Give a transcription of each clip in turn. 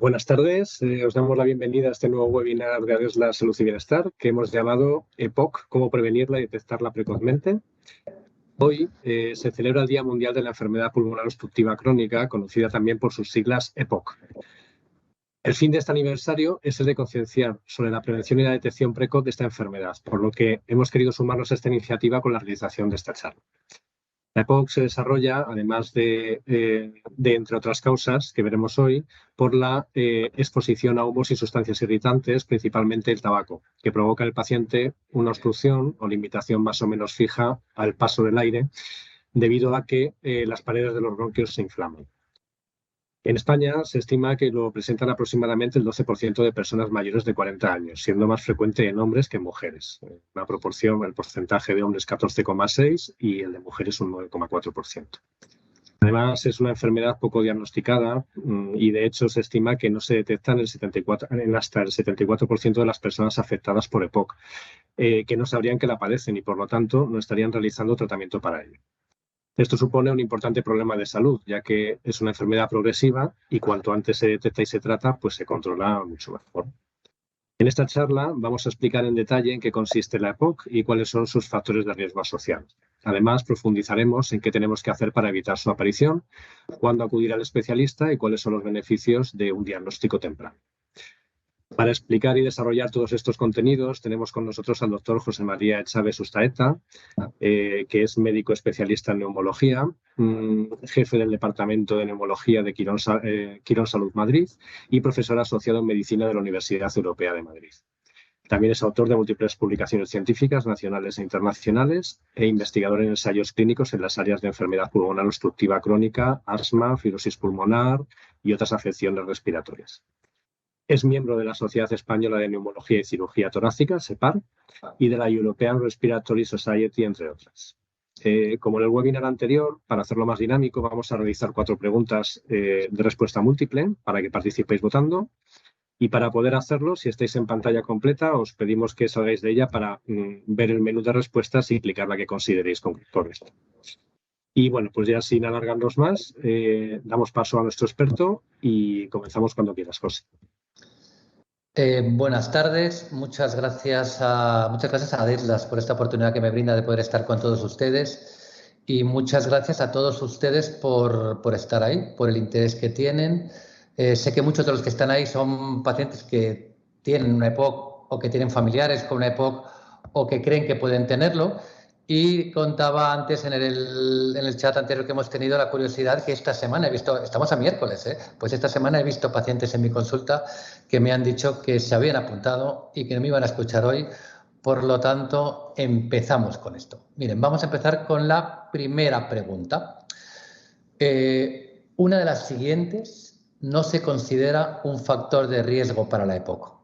Buenas tardes, os damos la bienvenida a este nuevo webinar de ADESLA Salud y Bienestar que hemos llamado EPOC, cómo prevenirla y detectarla precozmente. Hoy se celebra el Día Mundial de la Enfermedad Pulmonar Obstructiva Crónica, conocida también por sus siglas EPOC. El fin de este aniversario es el de concienciar sobre la prevención y la detección precoz de esta enfermedad, por lo que hemos querido sumarnos a esta iniciativa con la realización de esta charla. La EPOC se desarrolla, además de entre otras causas que veremos hoy, por la exposición a humos y sustancias irritantes, principalmente el tabaco, que provoca en el paciente una obstrucción o limitación más o menos fija al paso del aire, debido a que las paredes de los bronquios se inflaman. En España se estima que lo presentan aproximadamente el 12% de personas mayores de 40 años, siendo más frecuente en hombres que en mujeres. Una proporción, el porcentaje de hombres 14,6% y el de mujeres un 9,4%. Además, es una enfermedad poco diagnosticada y, de hecho, se estima que no se detecta en hasta el 74% de las personas afectadas por EPOC, que no sabrían que la padecen y, por lo tanto, no estarían realizando tratamiento para ello. Esto supone un importante problema de salud, ya que es una enfermedad progresiva y cuanto antes se detecta y se trata, pues se controla mucho mejor. En esta charla vamos a explicar en detalle en qué consiste la EPOC y cuáles son sus factores de riesgo asociados. Además, profundizaremos en qué tenemos que hacer para evitar su aparición, cuándo acudir al especialista y cuáles son los beneficios de un diagnóstico temprano. Para explicar y desarrollar todos estos contenidos tenemos con nosotros al doctor José María Echave Sustaeta, que es médico especialista en neumología, jefe del Departamento de Neumología de Quirón Salud Madrid y profesor asociado en Medicina de la Universidad Europea de Madrid. También es autor de múltiples publicaciones científicas nacionales e internacionales e investigador en ensayos clínicos en las áreas de enfermedad pulmonar obstructiva crónica, asma, fibrosis pulmonar y otras afecciones respiratorias. Es miembro de la Sociedad Española de Neumología y Cirugía Torácica, SEPAR, y de la European Respiratory Society, entre otras. Como en el webinar anterior, para hacerlo más dinámico, vamos a realizar 4 preguntas de respuesta múltiple para que participéis votando. Y para poder hacerlo, si estáis en pantalla completa, os pedimos que salgáis de ella para ver el menú de respuestas y clicar la que consideréis correcta. Y bueno, pues ya sin alargarnos más, damos paso a nuestro experto y comenzamos cuando quieras, José. Buenas tardes, muchas gracias a ADESLA por esta oportunidad que me brinda de poder estar con todos ustedes y muchas gracias a todos ustedes por estar ahí, por el interés que tienen. Sé que muchos de los que están ahí son pacientes que tienen una EPOC o que tienen familiares con una EPOC o que creen que pueden tenerlo. Y contaba antes en el chat anterior que hemos tenido la curiosidad que esta semana he visto, estamos a miércoles, pues esta semana he visto pacientes en mi consulta que me han dicho que se habían apuntado y que me iban a escuchar hoy. Por lo tanto, empezamos con esto. Miren, vamos a empezar con la primera pregunta. Una de las siguientes no se considera un factor de riesgo para la EPOC.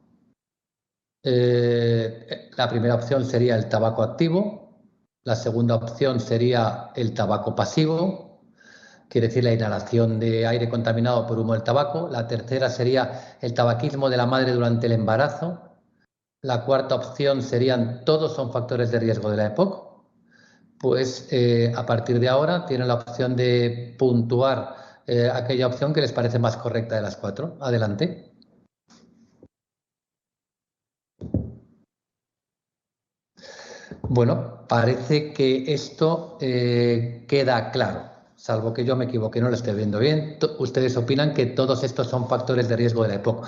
La primera opción sería el tabaco activo. La segunda opción sería el tabaco pasivo, quiere decir la inhalación de aire contaminado por humo del tabaco. La tercera sería el tabaquismo de la madre durante el embarazo. La cuarta opción serían todos son factores de riesgo de la EPOC. Pues a partir de ahora tienen la opción de puntuar aquella opción que les parece más correcta de las 4. Adelante. Bueno, parece que esto queda claro, salvo que yo me equivoque, no lo estoy viendo bien. Ustedes opinan que todos estos son factores de riesgo de la EPOC,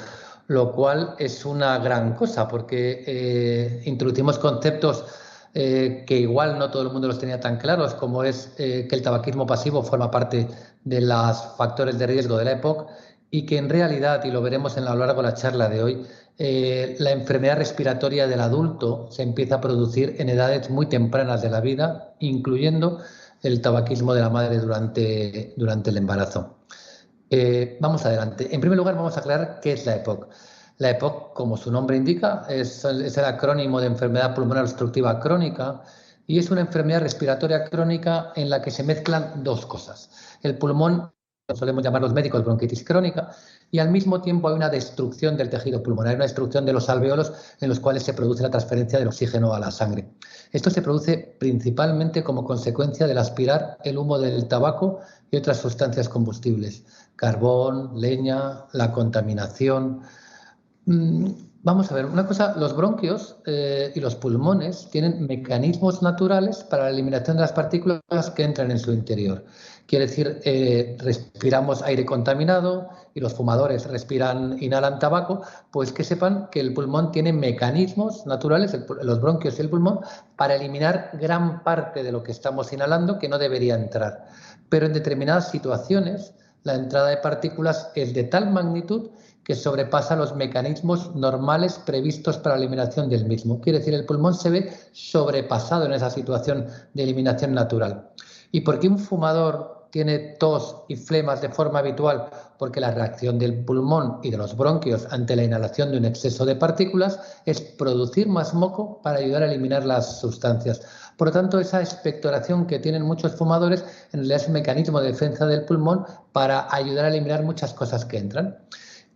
lo cual es una gran cosa porque introducimos conceptos que igual no todo el mundo los tenía tan claros, como es que el tabaquismo pasivo forma parte de los factores de riesgo de la EPOC y que en realidad, y lo veremos a lo largo de la charla de hoy, la enfermedad respiratoria del adulto se empieza a producir en edades muy tempranas de la vida, incluyendo el tabaquismo de la madre durante el embarazo. Vamos adelante. En primer lugar, vamos a aclarar qué es la EPOC. La EPOC, como su nombre indica, es el acrónimo de enfermedad pulmonar obstructiva crónica y es una enfermedad respiratoria crónica en la que se mezclan 2 cosas. El pulmón, lo solemos llamar los médicos bronquitis crónica, y al mismo tiempo hay una destrucción del tejido pulmonar, una destrucción de los alvéolos en los cuales se produce la transferencia del oxígeno a la sangre. Esto se produce principalmente como consecuencia del aspirar el humo del tabaco y otras sustancias combustibles. carbón, leña, la contaminación. Vamos a ver, una cosa, los bronquios y los pulmones tienen mecanismos naturales para la eliminación de las partículas que entran en su interior. Quiere decir, respiramos aire contaminado y los fumadores inhalan tabaco, pues que sepan que el pulmón tiene mecanismos naturales, los bronquios y el pulmón, para eliminar gran parte de lo que estamos inhalando que no debería entrar. Pero en determinadas situaciones, la entrada de partículas es de tal magnitud que sobrepasa los mecanismos normales previstos para la eliminación del mismo. Quiere decir, el pulmón se ve sobrepasado en esa situación de eliminación natural. ¿Y por qué un fumador tiene tos y flemas de forma habitual? Porque la reacción del pulmón y de los bronquios ante la inhalación de un exceso de partículas es producir más moco para ayudar a eliminar las sustancias. Por lo tanto, esa expectoración que tienen muchos fumadores en realidad es un mecanismo de defensa del pulmón para ayudar a eliminar muchas cosas que entran.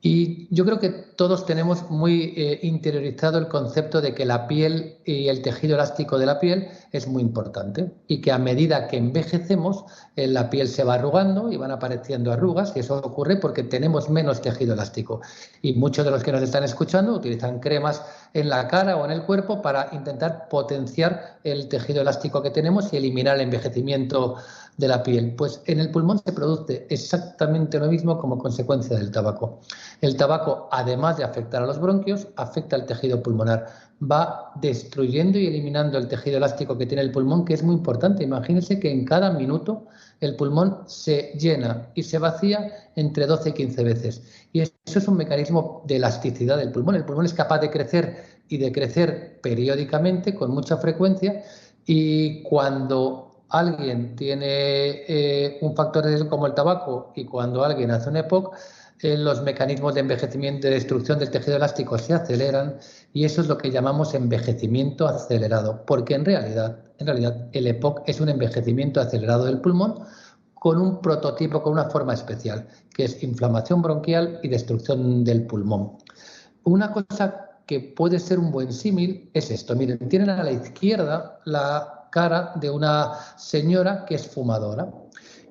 Y yo creo que todos tenemos muy interiorizado el concepto de que la piel y el tejido elástico de la piel es muy importante y que a medida que envejecemos la piel se va arrugando y van apareciendo arrugas, y eso ocurre porque tenemos menos tejido elástico. Y muchos de los que nos están escuchando utilizan cremas en la cara o en el cuerpo para intentar potenciar el tejido elástico que tenemos y eliminar el envejecimiento de la piel. Pues en el pulmón se produce exactamente lo mismo como consecuencia del tabaco. El tabaco, además de afectar a los bronquios, afecta al tejido pulmonar. Va destruyendo y eliminando el tejido elástico que tiene el pulmón, que es muy importante. Imagínense que en cada minuto el pulmón se llena y se vacía entre 12 y 15 veces. Y eso es un mecanismo de elasticidad del pulmón. El pulmón es capaz de crecer y de crecer periódicamente, con mucha frecuencia, y cuando alguien tiene un factor de riesgo como el tabaco y cuando alguien hace un EPOC, los mecanismos de envejecimiento y de destrucción del tejido elástico se aceleran y eso es lo que llamamos envejecimiento acelerado, porque en realidad el EPOC es un envejecimiento acelerado del pulmón con un prototipo, con una forma especial, que es inflamación bronquial y destrucción del pulmón. Una cosa que puede ser un buen símil es esto. Miren, tienen a la izquierda la cara de una señora que es fumadora.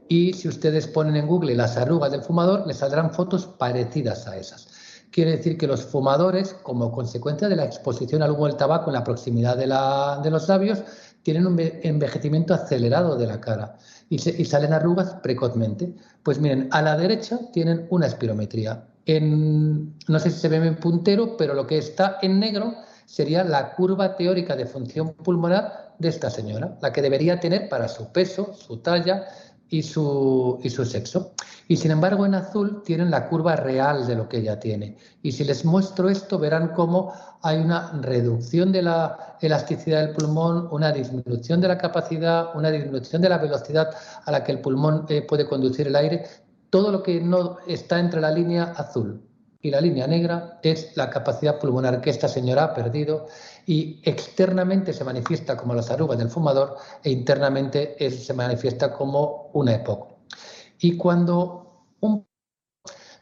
Y si ustedes ponen en Google las arrugas del fumador, les saldrán fotos parecidas a esas. Quiere decir que los fumadores, como consecuencia de la exposición al humo del tabaco en la proximidad de los labios, tienen un envejecimiento acelerado de la cara y salen arrugas precozmente. Pues miren, a la derecha tienen una espirometría. No sé si se ve en puntero, pero lo que está en negro sería la curva teórica de función pulmonar de esta señora, la que debería tener para su peso, su talla y su sexo. Y sin embargo, en azul tienen la curva real de lo que ella tiene. Y si les muestro esto, verán cómo hay una reducción de la elasticidad del pulmón, una disminución de la capacidad, una disminución de la velocidad a la que el pulmón puede conducir el aire. Todo lo que no está entre la línea azul y la línea negra es la capacidad pulmonar que esta señora ha perdido y externamente se manifiesta como las arrugas del fumador e internamente se manifiesta como una EPOC. Y cuando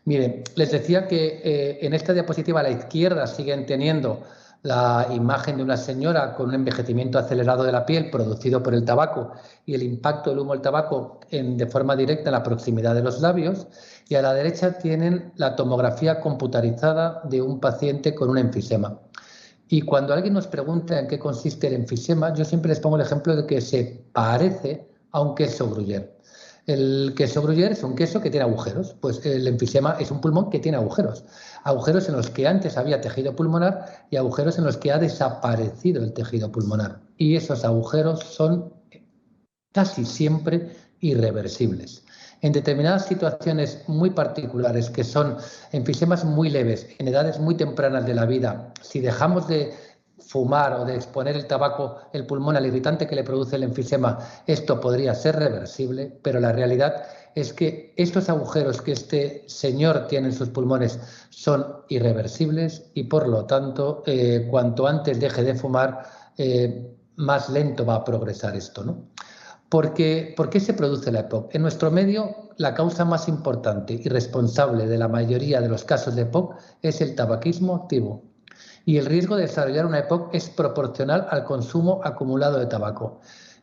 miren, les decía que en esta diapositiva a la izquierda siguen teniendo la imagen de una señora con un envejecimiento acelerado de la piel producido por el tabaco y el impacto del humo del tabaco de forma directa en la proximidad de los labios, y a la derecha tienen la tomografía computarizada de un paciente con un enfisema. Y cuando alguien nos pregunta en qué consiste el enfisema, yo siempre les pongo el ejemplo de que se parece a un queso gruyère. El queso gruyère es un queso que tiene agujeros, pues el enfisema es un pulmón que tiene agujeros. Agujeros en los que antes había tejido pulmonar y agujeros en los que ha desaparecido el tejido pulmonar. Y esos agujeros son casi siempre irreversibles. En determinadas situaciones muy particulares, que son enfisemas muy leves, en edades muy tempranas de la vida, si dejamos de fumar o de exponer el tabaco, el pulmón al irritante que le produce el enfisema, esto podría ser reversible, pero la realidad es que estos agujeros que este señor tiene en sus pulmones son irreversibles y por lo tanto, cuanto antes deje de fumar, más lento va a progresar esto, ¿no? ¿Por qué se produce la EPOC? En nuestro medio, la causa más importante y responsable de la mayoría de los casos de EPOC es el tabaquismo activo. Y el riesgo de desarrollar una EPOC es proporcional al consumo acumulado de tabaco.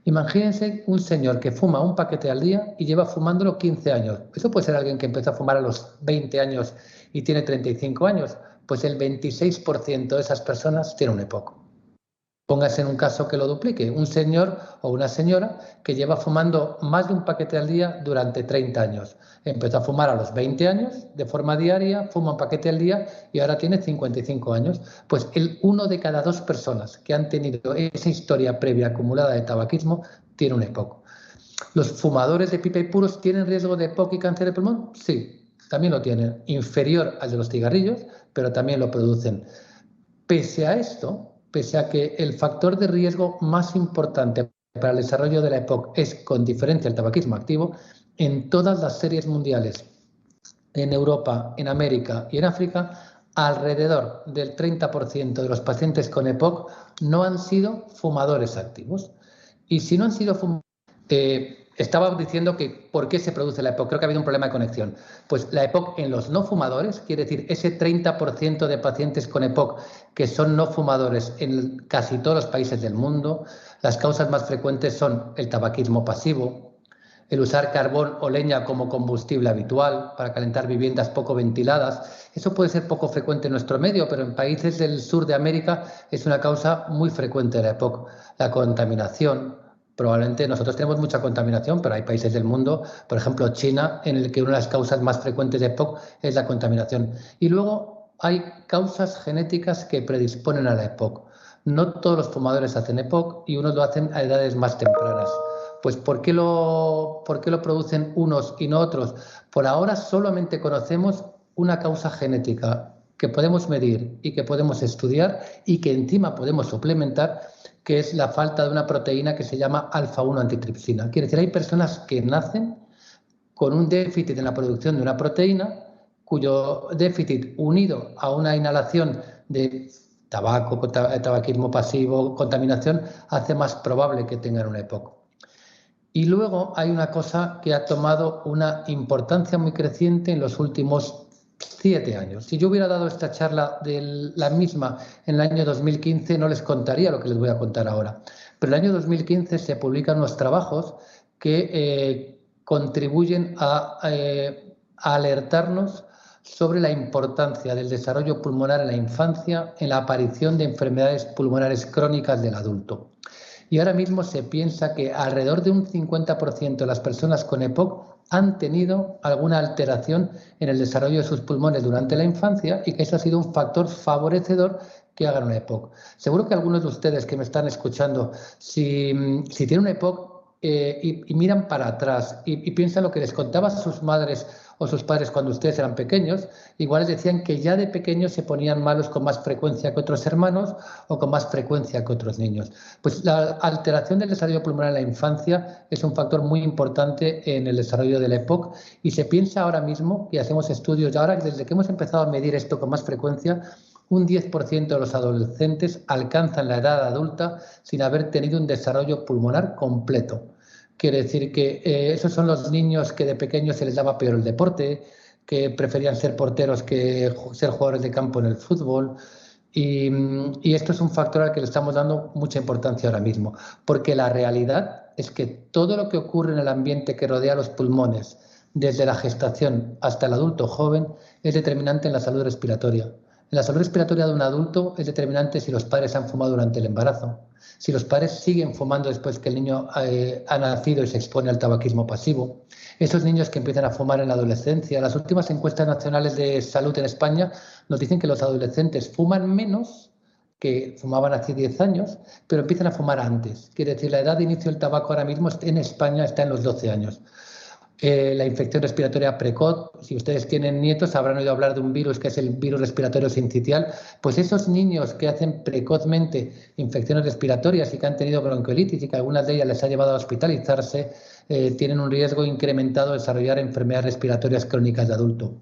Imagínense un señor que fuma un paquete al día y lleva fumándolo 15 años. Eso puede ser alguien que empezó a fumar a los 20 años y tiene 35 años. Pues el 26% de esas personas tiene un EPOC. Póngase en un caso que lo duplique, un señor o una señora que lleva fumando más de un paquete al día durante 30 años. Empezó a fumar a los 20 años de forma diaria, fuma un paquete al día y ahora tiene 55 años. Pues el 1 de cada 2 personas que han tenido esa historia previa acumulada de tabaquismo tiene un EPOC. ¿Los fumadores de pipa y puros tienen riesgo de EPOC y cáncer de pulmón? Sí, también lo tienen. Inferior al de los cigarrillos, pero también lo producen. Pese a esto, pese a que el factor de riesgo más importante para el desarrollo de la EPOC es, con diferencia, el tabaquismo activo, en todas las series mundiales, en Europa, en América y en África, alrededor del 30% de los pacientes con EPOC no han sido fumadores activos. Y si no han sido fumadores, estaba diciendo que ¿por qué se produce la EPOC? Creo que ha habido un problema de conexión. Pues la EPOC en los no fumadores, quiere decir ese 30% de pacientes con EPOC que son no fumadores en casi todos los países del mundo, las causas más frecuentes son el tabaquismo pasivo, el usar carbón o leña como combustible habitual para calentar viviendas poco ventiladas. Eso puede ser poco frecuente en nuestro medio, pero en países del sur de América es una causa muy frecuente de la EPOC. La contaminación. Probablemente nosotros tenemos mucha contaminación, pero hay países del mundo, por ejemplo China, en el que una de las causas más frecuentes de EPOC es la contaminación. Y luego hay causas genéticas que predisponen a la EPOC. No todos los fumadores hacen EPOC y unos lo hacen a edades más tempranas. Pues ¿por qué lo producen unos y no otros? Por ahora solamente conocemos una causa genética que podemos medir y que podemos estudiar y que encima podemos suplementar, que es la falta de una proteína que se llama alfa-1 antitripsina. Quiere decir, hay personas que nacen con un déficit en la producción de una proteína cuyo déficit unido a una inhalación de tabaco, tabaquismo pasivo, contaminación, hace más probable que tengan una EPOC. Y luego hay una cosa que ha tomado una importancia muy creciente en los últimos 7 años. Si yo hubiera dado esta charla de la misma en el año 2015, no les contaría lo que les voy a contar ahora. Pero en el año 2015 se publican unos trabajos que contribuyen a alertarnos sobre la importancia del desarrollo pulmonar en la infancia, en la aparición de enfermedades pulmonares crónicas del adulto. Y ahora mismo se piensa que alrededor de un 50% de las personas con EPOC han tenido alguna alteración en el desarrollo de sus pulmones durante la infancia y que eso ha sido un factor favorecedor que hagan una EPOC. Seguro que algunos de ustedes que me están escuchando, si tienen una EPOC y miran para atrás y piensan lo que les contaban sus madres o sus padres cuando ustedes eran pequeños, igual les decían que ya de pequeños se ponían malos con más frecuencia que otros hermanos o con más frecuencia que otros niños. Pues la alteración del desarrollo pulmonar en la infancia es un factor muy importante en el desarrollo del EPOC y se piensa ahora mismo, y hacemos estudios, y ahora desde que hemos empezado a medir esto con más frecuencia, un 10% de los adolescentes alcanzan la edad adulta sin haber tenido un desarrollo pulmonar completo. Quiere decir que esos son los niños que de pequeños se les daba peor el deporte, que preferían ser porteros que ser jugadores de campo en el fútbol. Y esto es un factor al que le estamos dando mucha importancia ahora mismo, porque la realidad es que todo lo que ocurre en el ambiente que rodea los pulmones, desde la gestación hasta el adulto joven, es determinante en la salud respiratoria. En la salud respiratoria de un adulto es determinante si los padres han fumado durante el embarazo, si los padres siguen fumando después que el niño ha nacido y se expone al tabaquismo pasivo, esos niños que empiezan a fumar en la adolescencia. Las últimas encuestas nacionales de salud en España nos dicen que los adolescentes fuman menos que fumaban hace 10 años, pero empiezan a fumar antes. Quiere decir, la edad de inicio del tabaco ahora mismo en España está en los 12 años. La infección respiratoria precoz, si ustedes tienen nietos habrán oído hablar de un virus que es el virus respiratorio sincitial, pues esos niños que hacen precozmente infecciones respiratorias y que han tenido bronquiolitis y que algunas de ellas les ha llevado a hospitalizarse, tienen un riesgo incrementado de desarrollar enfermedades respiratorias crónicas de adulto.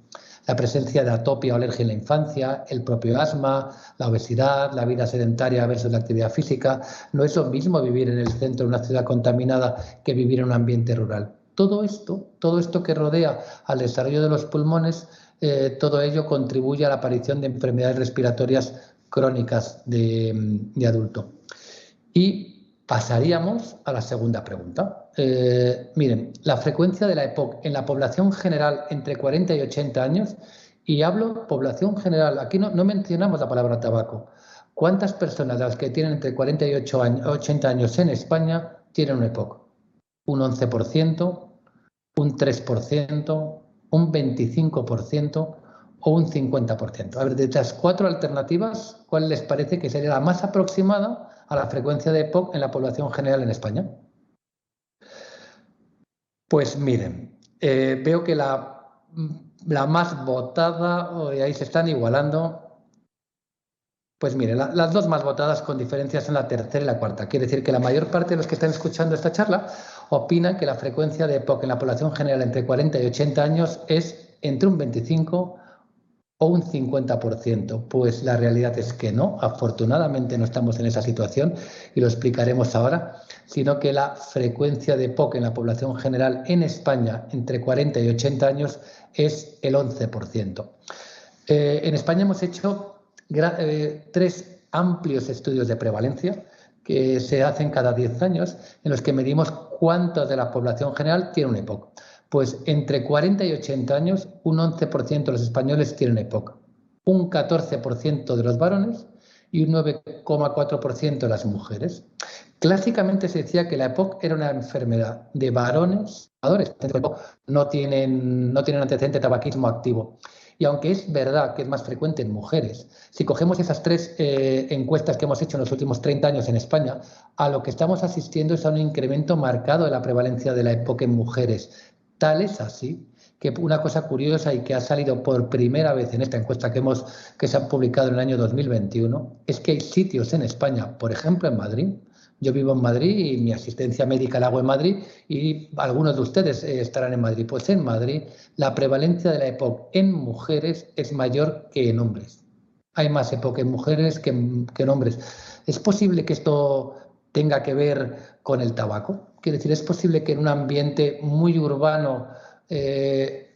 La presencia de atopia o alergia en la infancia, el propio asma, la obesidad, la vida sedentaria versus la actividad física. No es lo mismo vivir en el centro de una ciudad contaminada que vivir en un ambiente rural. Todo esto que rodea al desarrollo de los pulmones, todo ello contribuye a la aparición de enfermedades respiratorias crónicas de adulto. Y Pasaríamos a la segunda pregunta. Miren, la frecuencia de la EPOC en la población general entre 40 y 80 años, y hablo población general, aquí no mencionamos la palabra tabaco. ¿Cuántas personas de las que tienen entre 40 y 80 años en España tienen un EPOC? ¿Un 11%, un 3%, un 25% o un 50%? A ver, de estas 4 alternativas, ¿cuál les parece que sería la más aproximada a la frecuencia de EPOC en la población general en España? Pues miren, veo que la más votada, ahí se están igualando. Pues miren, las dos más votadas con diferencia son la tercera y la cuarta. Quiere decir que la mayor parte de los que están escuchando esta charla opinan que la frecuencia de EPOC en la población general entre 40 y 80 años es entre un 25 o un 50%. Pues la realidad es que no, afortunadamente no estamos en esa situación y lo explicaremos ahora, sino que la frecuencia de EPOC en la población general en España entre 40 y 80 años es el 11%. En España hemos hecho 3 amplios estudios de prevalencia que se hacen cada 10 años en los que medimos cuánto de la población general tiene un EPOC. Pues entre 40 y 80 años, un 11% de los españoles tienen EPOC, un 14% de los varones y un 9,4% de las mujeres. Clásicamente se decía que la EPOC era una enfermedad de varones, no tienen antecedente de tabaquismo activo. Y aunque es verdad que es más frecuente en mujeres, si cogemos esas 3 encuestas que hemos hecho en los últimos 30 años en España, a lo que estamos asistiendo es a un incremento marcado de la prevalencia de la EPOC en mujeres. Tal es así que una cosa curiosa y que ha salido por primera vez en esta encuesta que se ha publicado en el año 2021 es que hay sitios en España, por ejemplo en Madrid. Yo vivo en Madrid y mi asistencia médica la hago en Madrid y algunos de ustedes estarán en Madrid. Pues en Madrid la prevalencia de la EPOC en mujeres es mayor que en hombres. Hay más EPOC en mujeres que en hombres. ¿Es posible que esto tenga que ver con el tabaco? Quiero decir, ¿es posible que en un ambiente muy urbano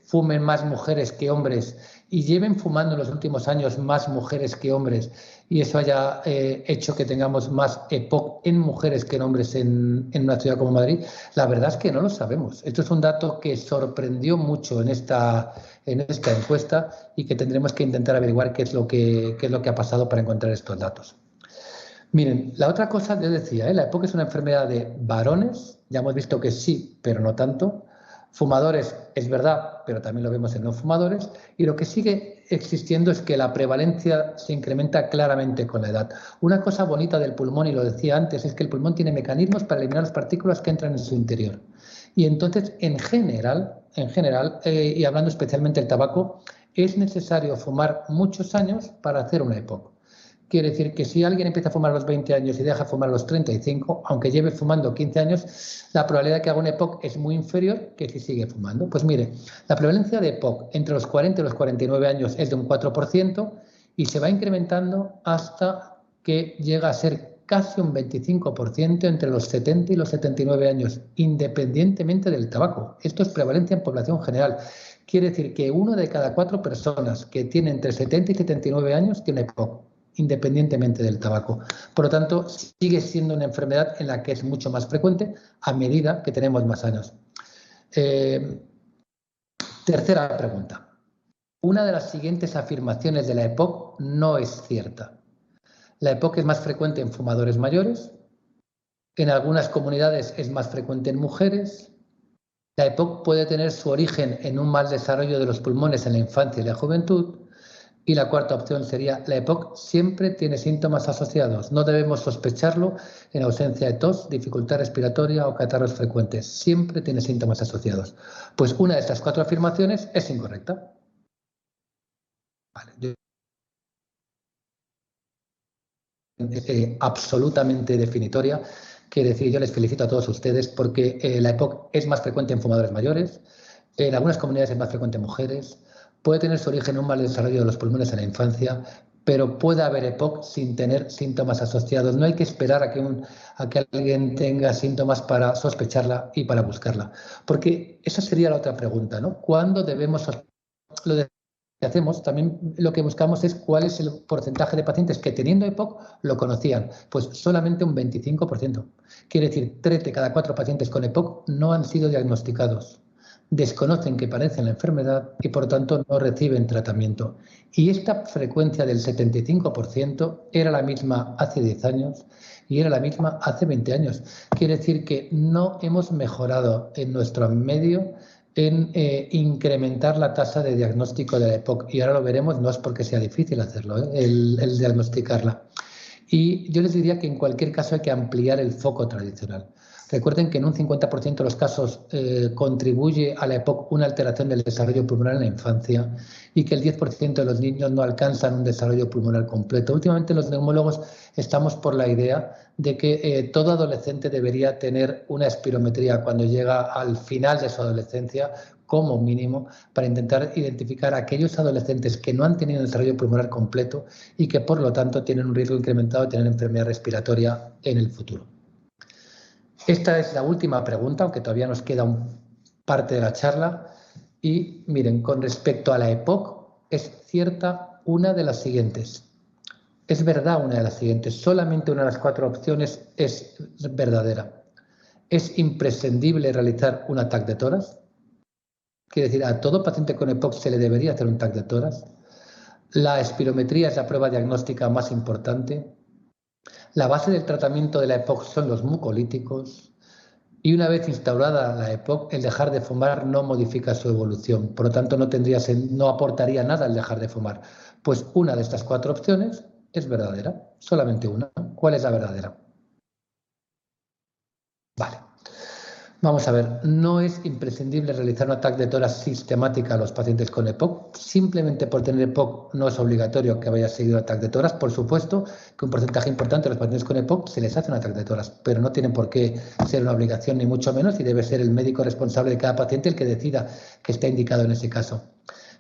fumen más mujeres que hombres y lleven fumando en los últimos años más mujeres que hombres y eso haya hecho que tengamos más EPOC en mujeres que en hombres en una ciudad como Madrid? La verdad es que no lo sabemos. Esto es un dato que sorprendió mucho en esta encuesta y que tendremos que intentar averiguar qué es lo que ha pasado para encontrar estos datos. Miren, la otra cosa que decía, la EPOC es una enfermedad de varones, ya hemos visto que sí, pero no tanto. Fumadores es verdad, pero también lo vemos en no fumadores. Y lo que sigue existiendo es que la prevalencia se incrementa claramente con la edad. Una cosa bonita del pulmón, y lo decía antes, es que el pulmón tiene mecanismos para eliminar las partículas que entran en su interior. Y entonces, en general, y hablando especialmente del tabaco, es necesario fumar muchos años para hacer una EPOC. Quiere decir que si alguien empieza a fumar a los 20 años y deja de fumar a los 35, aunque lleve fumando 15 años, la probabilidad de que haga un EPOC es muy inferior que si sigue fumando. Pues mire, la prevalencia de EPOC entre los 40 y los 49 años es de un 4% y se va incrementando hasta que llega a ser casi un 25% entre los 70 y los 79 años, independientemente del tabaco. Esto es prevalencia en población general. Quiere decir que 1 de cada 4 personas que tiene entre 70 y 79 años tiene EPOC, independientemente del tabaco. Por lo tanto, sigue siendo una enfermedad en la que es mucho más frecuente a medida que tenemos más años. Tercera pregunta. Una de las siguientes afirmaciones de la EPOC no es cierta. La EPOC es más frecuente en fumadores mayores, en algunas comunidades es más frecuente en mujeres, la EPOC puede tener su origen en un mal desarrollo de los pulmones en la infancia y la juventud. Y la cuarta opción sería, la EPOC siempre tiene síntomas asociados. No debemos sospecharlo en ausencia de tos, dificultad respiratoria o catarros frecuentes. Siempre tiene síntomas asociados. Pues una de estas 4 afirmaciones es incorrecta. Vale. Absolutamente definitoria. Quiere decir, yo les felicito a todos ustedes porque la EPOC es más frecuente en fumadores mayores, en algunas comunidades es más frecuente en mujeres. Puede tener su origen en un mal desarrollo de los pulmones en la infancia, pero puede haber EPOC sin tener síntomas asociados. No hay que esperar a que alguien tenga síntomas para sospecharla y para buscarla. Porque esa sería la otra pregunta, ¿no? ¿Cuándo debemos sospechar? que hacemos, también lo que buscamos es cuál es el porcentaje de pacientes que teniendo EPOC lo conocían. Pues solamente un 25%. Quiere decir, 3 de cada 4 pacientes con EPOC no han sido diagnosticados. Desconocen que padecen la enfermedad y por tanto no reciben tratamiento. Y esta frecuencia del 75% era la misma hace 10 años y era la misma hace 20 años. Quiere decir que no hemos mejorado en nuestro medio en incrementar la tasa de diagnóstico de la EPOC. Y ahora lo veremos, no es porque sea difícil hacerlo, el diagnosticarla. Y yo les diría que en cualquier caso hay que ampliar el foco tradicional. Recuerden que en un 50% de los casos contribuye a la EPOC una alteración del desarrollo pulmonar en la infancia y que el 10% de los niños no alcanzan un desarrollo pulmonar completo. Últimamente los neumólogos estamos por la idea de que todo adolescente debería tener una espirometría cuando llega al final de su adolescencia, como mínimo, para intentar identificar a aquellos adolescentes que no han tenido un desarrollo pulmonar completo y que por lo tanto tienen un riesgo incrementado de tener enfermedad respiratoria en el futuro. Esta es la última pregunta, aunque todavía nos queda parte de la charla. Y miren, con respecto a la EPOC, es cierta una de las siguientes. Es verdad una de las siguientes. Solamente una de las 4 opciones es verdadera. Es imprescindible realizar un TAC de tórax. Quiere decir, a todo paciente con EPOC se le debería hacer un TAC de tórax. La espirometría es la prueba diagnóstica más importante. La base del tratamiento de la EPOC son los mucolíticos y una vez instaurada la EPOC, el dejar de fumar no modifica su evolución. Por lo tanto, no aportaría nada el dejar de fumar. Pues una de estas 4 opciones es verdadera, solamente una. ¿Cuál es la verdadera? Vale. Vamos a ver, no es imprescindible realizar un TAC de tórax sistemática a los pacientes con EPOC. Simplemente por tener EPOC no es obligatorio que vaya seguido un TAC de tórax. Por supuesto que un porcentaje importante de los pacientes con EPOC se les hace un TAC de tórax, pero no tienen por qué ser una obligación ni mucho menos y debe ser el médico responsable de cada paciente el que decida que está indicado en ese caso.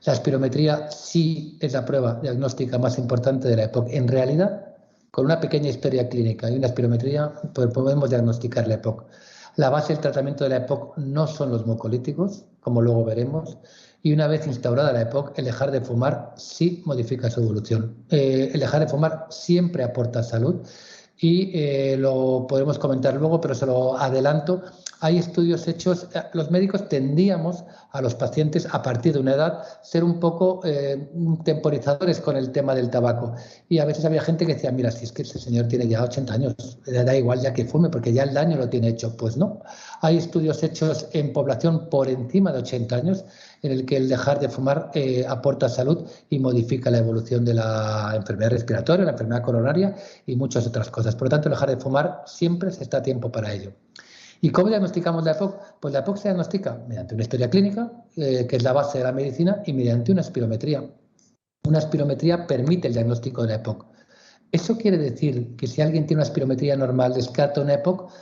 La espirometría sí es la prueba diagnóstica más importante de la EPOC. En realidad, con una pequeña historia clínica y una espirometría, pues podemos diagnosticar la EPOC. La base del tratamiento de la EPOC no son los mucolíticos, como luego veremos, y una vez instaurada la EPOC, el dejar de fumar sí modifica su evolución. El dejar de fumar siempre aporta salud y lo podemos comentar luego, pero se lo adelanto. Hay estudios hechos, los médicos tendíamos a los pacientes a partir de una edad ser un poco temporizadores con el tema del tabaco y a veces había gente que decía, mira, si es que ese señor tiene ya 80 años, le da igual ya que fume porque ya el daño lo tiene hecho. Pues no, hay estudios hechos en población por encima de 80 años en el que el dejar de fumar aporta salud y modifica la evolución de la enfermedad respiratoria, la enfermedad coronaria y muchas otras cosas. Por lo tanto, el dejar de fumar siempre se está a tiempo para ello. ¿Y cómo diagnosticamos la EPOC? Pues la EPOC se diagnostica mediante una historia clínica, que es la base de la medicina, y mediante una espirometría. Una espirometría permite el diagnóstico de la EPOC. ¿Eso quiere decir que si alguien tiene una espirometría normal descarta una EPOC?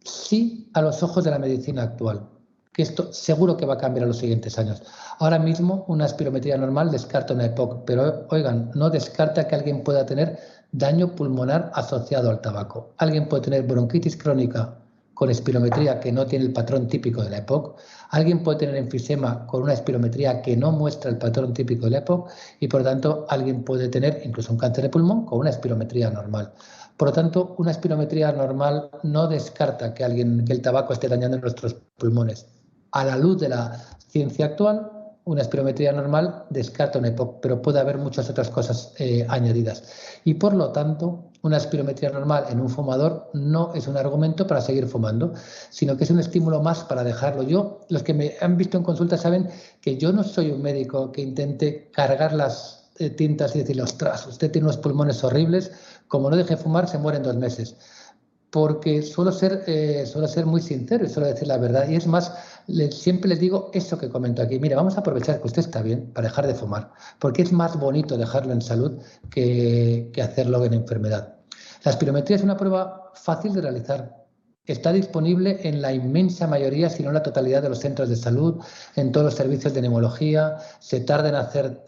Sí, a los ojos de la medicina actual, que esto seguro que va a cambiar en los siguientes años. Ahora mismo una espirometría normal descarta una EPOC, pero oigan, no descarta que alguien pueda tener daño pulmonar asociado al tabaco. Alguien puede tener bronquitis crónica con espirometría que no tiene el patrón típico de la EPOC. Alguien puede tener enfisema con una espirometría que no muestra el patrón típico de la EPOC y, por lo tanto, alguien puede tener incluso un cáncer de pulmón con una espirometría normal. Por lo tanto, una espirometría normal no descarta que el tabaco esté dañando nuestros pulmones. A la luz de la ciencia actual, una espirometría normal descarta una EPOC, pero puede haber muchas otras cosas añadidas. Y por lo tanto, una espirometría normal en un fumador no es un argumento para seguir fumando, sino que es un estímulo más para dejarlo. Los que me han visto en consulta saben que yo no soy un médico que intente cargar las tintas y decirle, ostras, usted tiene unos pulmones horribles, como no deje fumar se muere en 2 meses. Porque suelo ser muy sincero y suelo decir la verdad. Y es más, siempre les digo eso que comento aquí. Mira, vamos a aprovechar que usted está bien para dejar de fumar, porque es más bonito dejarlo en salud que hacerlo en enfermedad. La espirometría es una prueba fácil de realizar. Está disponible en la inmensa mayoría, si no la totalidad de los centros de salud, en todos los servicios de neumología. Se tarda en hacer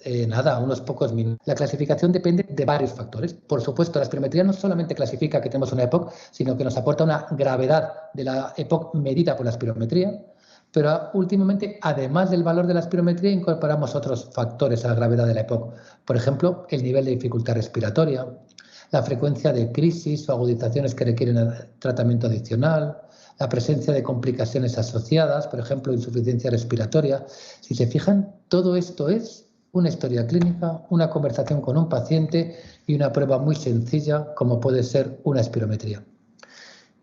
unos pocos minutos. La clasificación depende de varios factores. Por supuesto, la espirometría no solamente clasifica que tenemos una EPOC, sino que nos aporta una gravedad de la EPOC medida por la espirometría. Pero últimamente, además del valor de la espirometría, incorporamos otros factores a la gravedad de la EPOC. Por ejemplo, el nivel de dificultad respiratoria, la frecuencia de crisis o agudizaciones que requieren tratamiento adicional, la presencia de complicaciones asociadas, por ejemplo, insuficiencia respiratoria. Si se fijan, todo esto es una historia clínica, una conversación con un paciente y una prueba muy sencilla como puede ser una espirometría.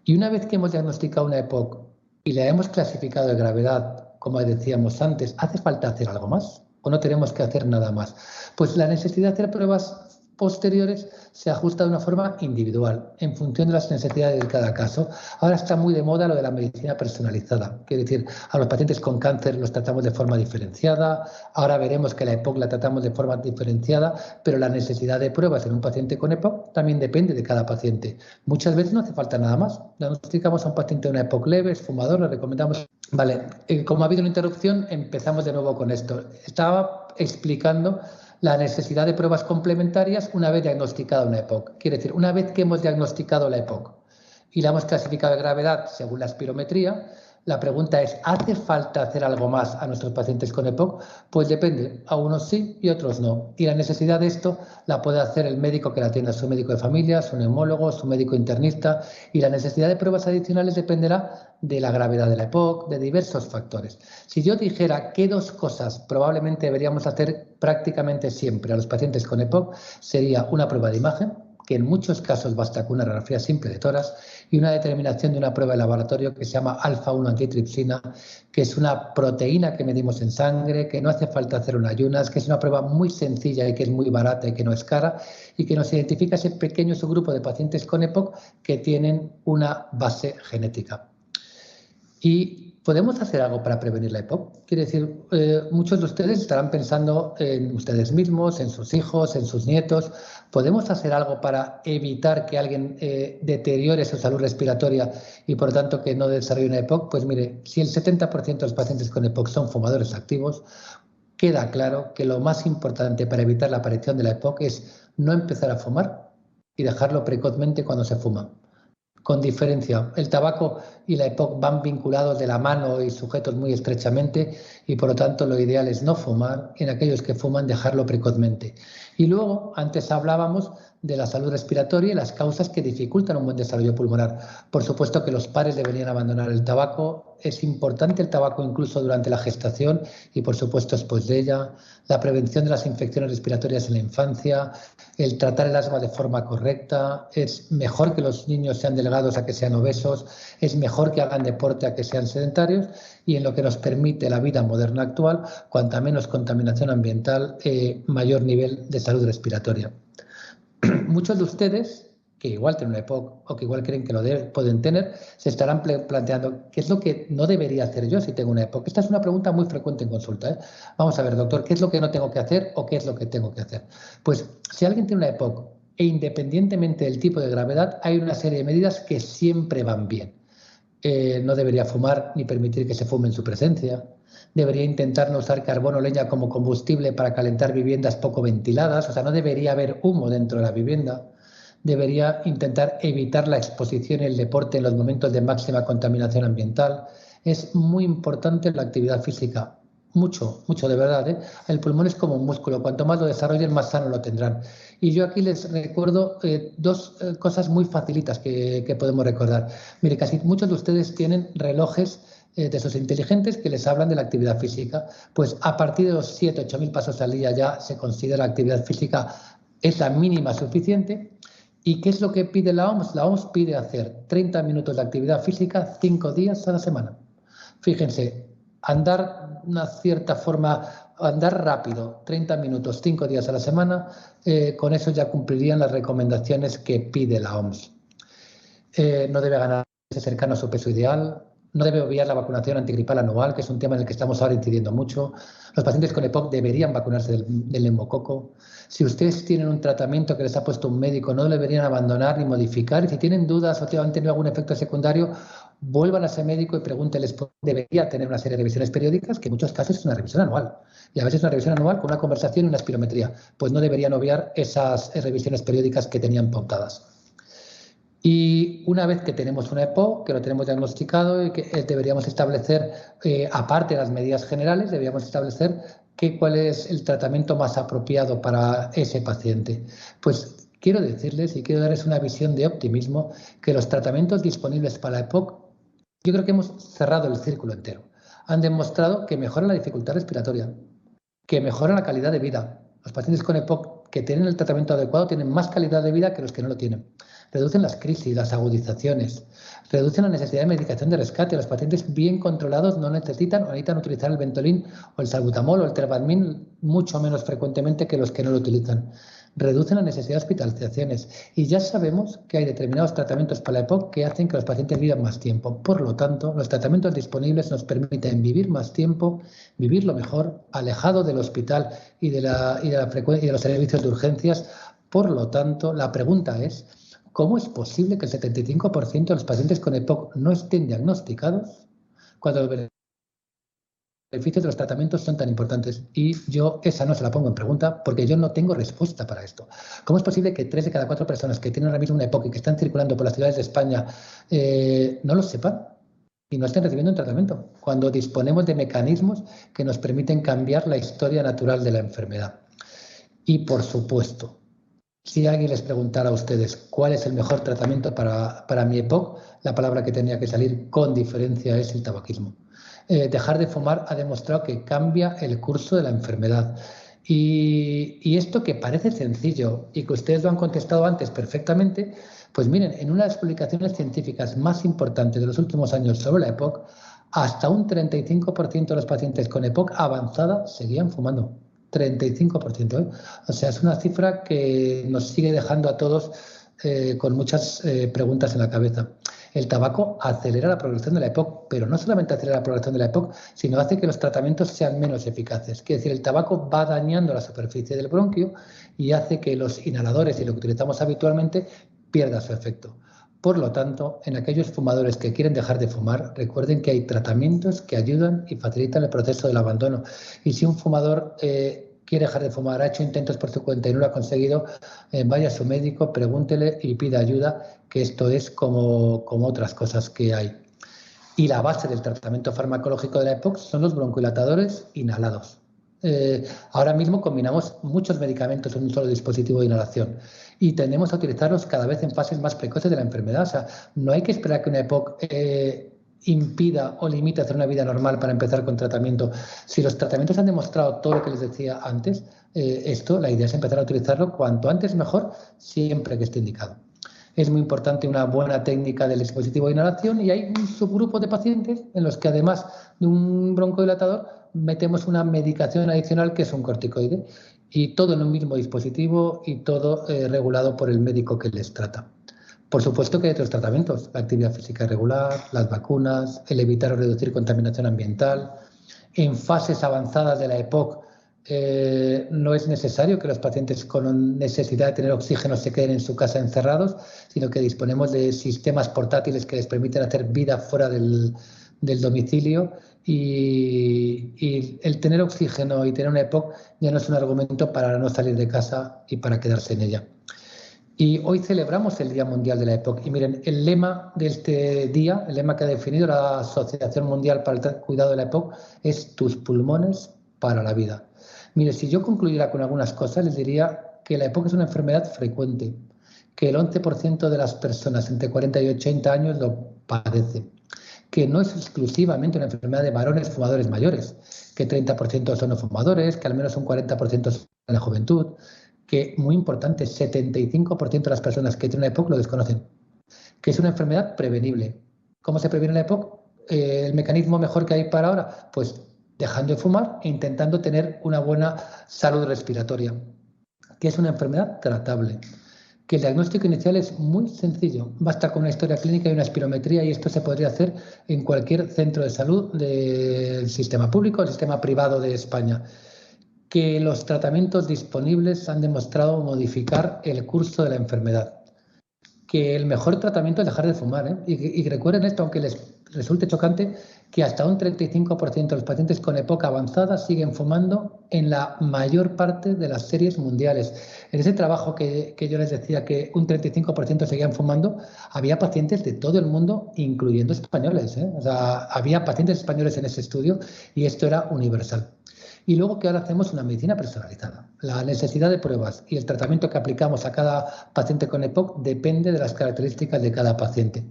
Y una vez que hemos diagnosticado una EPOC y la hemos clasificado de gravedad, como decíamos antes, ¿hace falta hacer algo más o no tenemos que hacer nada más? Pues la necesidad de hacer pruebas posteriores se ajusta de una forma individual, en función de las necesidades de cada caso. Ahora está muy de moda lo de la medicina personalizada. Quiere decir, a los pacientes con cáncer los tratamos de forma diferenciada, ahora veremos que la EPOC la tratamos de forma diferenciada, pero la necesidad de pruebas en un paciente con EPOC también depende de cada paciente. Muchas veces no hace falta nada más. Diagnosticamos a un paciente una EPOC leve, es fumador, le recomendamos... Vale, como ha habido una interrupción, empezamos de nuevo con esto. Estaba explicando la necesidad de pruebas complementarias una vez diagnosticada una EPOC. Quiere decir, una vez que hemos diagnosticado la EPOC y la hemos clasificado de gravedad según la espirometría, la pregunta es, ¿hace falta hacer algo más a nuestros pacientes con EPOC? Pues depende, a unos sí y a otros no. Y la necesidad de esto la puede hacer el médico que la atienda, su médico de familia, su neumólogo, su médico internista, y la necesidad de pruebas adicionales dependerá de la gravedad de la EPOC, de diversos factores. Si yo dijera qué dos cosas probablemente deberíamos hacer prácticamente siempre a los pacientes con EPOC, sería una prueba de imagen, que en muchos casos basta con una radiografía simple de tórax, y una determinación de una prueba de laboratorio que se llama alfa-1 antitripsina, que es una proteína que medimos en sangre, que no hace falta hacer un ayunas, que es una prueba muy sencilla y que es muy barata y que no es cara, y que nos identifica ese pequeño subgrupo de pacientes con EPOC que tienen una base genética. Y ¿podemos hacer algo para prevenir la EPOC? Quiere decir, muchos de ustedes estarán pensando en ustedes mismos, en sus hijos, en sus nietos. ¿Podemos hacer algo para evitar que alguien deteriore su salud respiratoria y, por tanto, que no desarrolle una EPOC? Pues mire, si el 70% de los pacientes con EPOC son fumadores activos, queda claro que lo más importante para evitar la aparición de la EPOC es no empezar a fumar y dejarlo precozmente cuando se fuma. Con diferencia, el tabaco y la EPOC van vinculados de la mano y sujetos muy estrechamente y por lo tanto lo ideal es no fumar, en aquellos que fuman dejarlo precozmente. Y luego, antes hablábamos de la salud respiratoria y las causas que dificultan un buen desarrollo pulmonar. Por supuesto que los padres deberían abandonar el tabaco, es importante el tabaco incluso durante la gestación y por supuesto después de ella, la prevención de las infecciones respiratorias en la infancia, el tratar el asma de forma correcta, es mejor que los niños sean delgados a que sean obesos, es mejor que hagan deporte a que sean sedentarios y en lo que nos permite la vida moderna actual, cuanta menos contaminación ambiental, mayor nivel de salud respiratoria. Muchos de ustedes, que igual tienen una EPOC o que igual creen que lo pueden tener, se estarán planteando qué es lo que no debería hacer yo si tengo una EPOC. Esta es una pregunta muy frecuente en consulta, ¿eh? Vamos a ver, doctor, ¿qué es lo que no tengo que hacer o qué es lo que tengo que hacer? Pues si alguien tiene una EPOC e independientemente del tipo de gravedad, hay una serie de medidas que siempre van bien. No debería fumar ni permitir que se fume en su presencia. Debería intentar no usar carbón o leña como combustible para calentar viviendas poco ventiladas, o sea, no debería haber humo dentro de la vivienda. Debería intentar evitar la exposición y el deporte en los momentos de máxima contaminación ambiental. Es muy importante la actividad física, mucho, mucho de verdad, ¿eh? El pulmón es como un músculo, cuanto más lo desarrollen, más sano lo tendrán. Y yo aquí les recuerdo dos cosas muy facilitas que podemos recordar. Mire, casi muchos de ustedes tienen relojes de esos inteligentes que les hablan de la actividad física. Pues a partir de los 7.000 o 8.000 pasos al día ya se considera actividad física es la mínima suficiente. ¿Y qué es lo que pide la OMS? La OMS pide hacer 30 minutos de actividad física 5 días a la semana. Fíjense, andar una cierta forma, andar rápido 30 minutos 5 días a la semana, con eso ya cumplirían las recomendaciones que pide la OMS. No debe ganar cercano a su peso ideal. No debe obviar la vacunación antigripal anual, que es un tema en el que estamos ahora incidiendo mucho. Los pacientes con EPOC deberían vacunarse del neumococo. Si ustedes tienen un tratamiento que les ha puesto un médico, no lo deberían abandonar ni modificar. Y si tienen dudas o han tenido algún efecto secundario, vuelvan a ese médico y pregúntenles, debería tener una serie de revisiones periódicas, que en muchos casos es una revisión anual. Y a veces una revisión anual con una conversación y una espirometría. Pues no deberían obviar esas revisiones periódicas que tenían pautadas. Y una vez que tenemos una EPOC, que lo tenemos diagnosticado y que deberíamos establecer, aparte de las medidas generales, deberíamos establecer cuál es el tratamiento más apropiado para ese paciente. Pues quiero decirles y quiero darles una visión de optimismo que los tratamientos disponibles para la EPOC, yo creo que hemos cerrado el círculo entero. Han demostrado que mejoran la dificultad respiratoria, que mejoran la calidad de vida. Los pacientes con EPOC que tienen el tratamiento adecuado tienen más calidad de vida que los que no lo tienen. Reducen las crisis, las agudizaciones, reducen la necesidad de medicación de rescate. Los pacientes bien controlados no necesitan utilizar el Ventolin o el Salbutamol o el Terbinafine mucho menos frecuentemente que los que no lo utilizan. Reducen la necesidad de hospitalizaciones y ya sabemos que hay determinados tratamientos para la EPOC que hacen que los pacientes vivan más tiempo. Por lo tanto, los tratamientos disponibles nos permiten vivir más tiempo, vivirlo mejor, alejado del hospital y de los servicios de urgencias. Por lo tanto, la pregunta es, ¿cómo es posible que el 75% de los pacientes con EPOC no estén diagnosticados cuando los beneficios de los tratamientos son tan importantes? Y yo esa no se la pongo en pregunta porque yo no tengo respuesta para esto. ¿Cómo es posible que 3 de cada 4 personas que tienen ahora mismo una EPOC y que están circulando por las ciudades de España no lo sepan y no estén recibiendo un tratamiento cuando disponemos de mecanismos que nos permiten cambiar la historia natural de la enfermedad? Y por supuesto, si alguien les preguntara a ustedes cuál es el mejor tratamiento para mi EPOC, la palabra que tenía que salir con diferencia es el tabaquismo. Dejar de fumar ha demostrado que cambia el curso de la enfermedad. Y esto que parece sencillo y que ustedes lo han contestado antes perfectamente, pues miren, en una de las publicaciones científicas más importantes de los últimos años sobre la EPOC, hasta un 35% de los pacientes con EPOC avanzada seguían fumando. 35%, ¿eh? O sea, es una cifra que nos sigue dejando a todos con muchas preguntas en la cabeza. El tabaco acelera la progresión de la EPOC, pero no solamente acelera la progresión de la EPOC, sino hace que los tratamientos sean menos eficaces. Quiere decir, el tabaco va dañando la superficie del bronquio y hace que los inhaladores y lo que utilizamos habitualmente pierda su efecto. Por lo tanto, en aquellos fumadores que quieren dejar de fumar, recuerden que hay tratamientos que ayudan y facilitan el proceso del abandono. Y si un fumador quiere dejar de fumar, ha hecho intentos por su cuenta y no lo ha conseguido, vaya a su médico, pregúntele y pida ayuda, que esto es como otras cosas que hay. Y la base del tratamiento farmacológico de la EPOC son los broncodilatadores inhalados. Ahora mismo combinamos muchos medicamentos en un solo dispositivo de inhalación y tendemos a utilizarlos cada vez en fases más precoces de la enfermedad. O sea, no hay que esperar que una EPOC impida o limite hacer una vida normal para empezar con tratamiento. Si los tratamientos han demostrado todo lo que les decía antes, la idea es empezar a utilizarlo cuanto antes mejor, siempre que esté indicado. Es muy importante una buena técnica del dispositivo de inhalación y hay un subgrupo de pacientes en los que además de un broncodilatador metemos una medicación adicional que es un corticoide y todo en un mismo dispositivo y todo regulado por el médico que les trata. Por supuesto que hay otros tratamientos, la actividad física regular, las vacunas, el evitar o reducir contaminación ambiental. En fases avanzadas de la EPOC no es necesario que los pacientes con necesidad de tener oxígeno se queden en su casa encerrados, sino que disponemos de sistemas portátiles que les permiten hacer vida fuera del domicilio y el tener oxígeno y tener una EPOC ya no es un argumento para no salir de casa y para quedarse en ella. Y hoy celebramos el Día Mundial de la EPOC. Y miren, el lema de este día, el lema que ha definido la Asociación Mundial para el Cuidado de la EPOC es tus pulmones para la vida. Mire, si yo concluyera con algunas cosas, les diría que la EPOC es una enfermedad frecuente, que el 11% de las personas entre 40 y 80 años lo padecen, que no es exclusivamente una enfermedad de varones fumadores mayores, que 30% son no fumadores, que al menos un 40% son en la juventud, que, muy importante, 75% de las personas que tienen la EPOC lo desconocen, que es una enfermedad prevenible. ¿Cómo se previene la EPOC? ¿El mecanismo mejor que hay para ahora? Pues dejando de fumar e intentando tener una buena salud respiratoria, que es una enfermedad tratable, que el diagnóstico inicial es muy sencillo, basta con una historia clínica y una espirometría y esto se podría hacer en cualquier centro de salud del sistema público o del sistema privado de España, que los tratamientos disponibles han demostrado modificar el curso de la enfermedad, que el mejor tratamiento es dejar de fumar, ¿eh? Y recuerden esto, aunque les resulte chocante, que hasta un 35% de los pacientes con EPOC avanzada siguen fumando en la mayor parte de las series mundiales. En ese trabajo que yo les decía que un 35% seguían fumando, había pacientes de todo el mundo, incluyendo españoles, ¿eh? O sea, había pacientes españoles en ese estudio y esto era universal. Y luego que ahora hacemos una medicina personalizada. La necesidad de pruebas y el tratamiento que aplicamos a cada paciente con EPOC depende de las características de cada paciente.